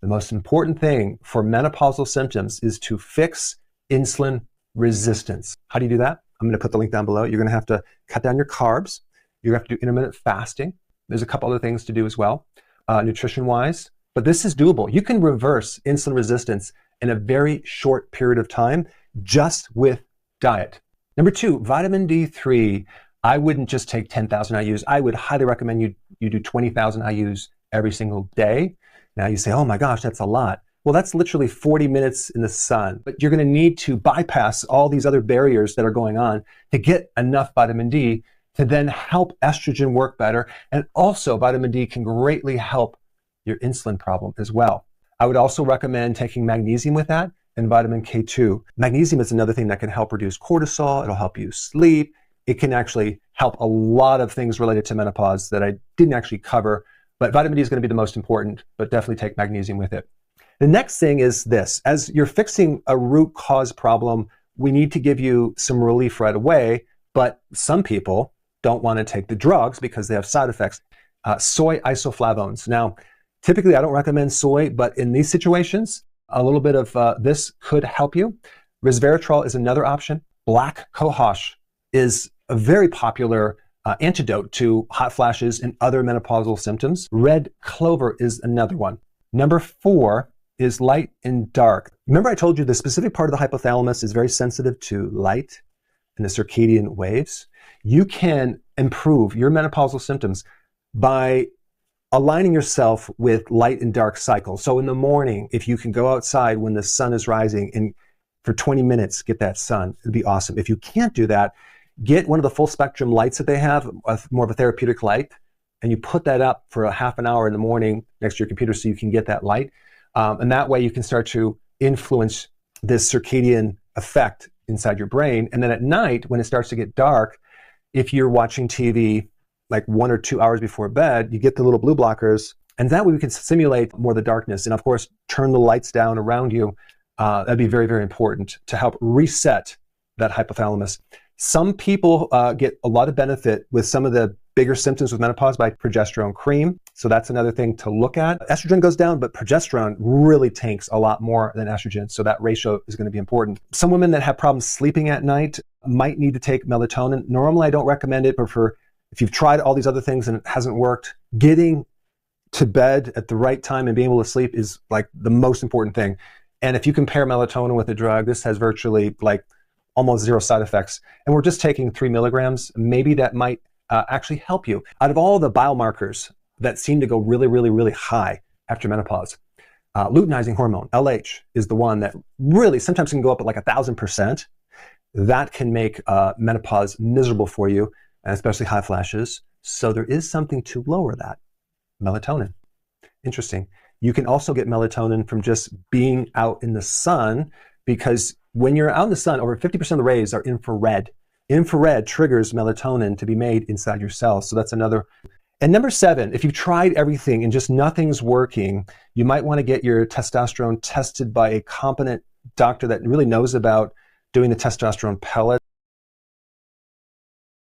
The most important thing for menopausal symptoms is to fix insulin resistance. How do you do that? I'm going to put the link down below. You're going to have to cut down your carbs. You're going to have to do intermittent fasting. There's a couple other things to do as well, nutrition-wise. But this is doable. You can reverse insulin resistance in a very short period of time just with diet. Number 2, vitamin D3. I wouldn't just take 10,000 IUs. I would highly recommend you do 20,000 IUs every single day. Now you say, oh my gosh, that's a lot. Well, that's literally 40 minutes in the sun. But you're going to need to bypass all these other barriers that are going on to get enough vitamin D to then help estrogen work better. And also vitamin D can greatly help your insulin problem as well. I would also recommend taking magnesium with that and vitamin K2. Magnesium is another thing that can help reduce cortisol. It'll help you sleep. It can actually help a lot of things related to menopause that I didn't actually cover. But vitamin D is going to be the most important, but definitely take magnesium with it. The next thing is this. As you're fixing a root cause problem, we need to give you some relief right away, but some people don't want to take the drugs because they have side effects. Soy isoflavones. Now, typically I don't recommend soy, but in these situations, a little bit of this could help you. Resveratrol is another option. Black cohosh is a very popular antidote to hot flashes and other menopausal symptoms. Red clover is another one. Number 4 is light and dark. Remember I told you the specific part of the hypothalamus is very sensitive to light and the circadian waves? You can improve your menopausal symptoms by aligning yourself with light and dark cycles. So in the morning, if you can go outside when the sun is rising and for 20 minutes get that sun, it'd be awesome. If you can't do that, get one of the full spectrum lights that they have, more of a therapeutic light, and you put that up for a half an hour in the morning next to your computer so you can get that light. And that way you can start to influence this circadian effect inside your brain. And then at night, when it starts to get dark, if you're watching TV like 1 or 2 hours before bed, you get the little blue blockers, and that way we can simulate more of the darkness. And of course, turn the lights down around you. That'd be very, very important to help reset that hypothalamus. Some people get a lot of benefit with some of the bigger symptoms with menopause by progesterone cream. So that's another thing to look at. Estrogen goes down, but progesterone really tanks a lot more than estrogen. So that ratio is going to be important. Some women that have problems sleeping at night might need to take melatonin. Normally, I don't recommend it, but if you've tried all these other things and it hasn't worked, getting to bed at the right time and being able to sleep is like the most important thing. And if you compare melatonin with a drug, this has virtually like almost 0 side effects. And we're just taking 3 milligrams. Maybe that might actually help you. Out of all the biomarkers that seem to go really, really, really high after menopause, luteinizing hormone, LH, is the one that really sometimes can go up at like 1,000%. That can make menopause miserable for you, and especially hot flashes. So there is something to lower that. Melatonin. Interesting. You can also get melatonin from just being out in the sun, because when you're out in the sun, over 50% of the rays are infrared. Infrared triggers melatonin to be made inside your cells. So that's another. And number 7, if you've tried everything and just nothing's working, you might want to get your testosterone tested by a competent doctor that really knows about doing the testosterone pellet.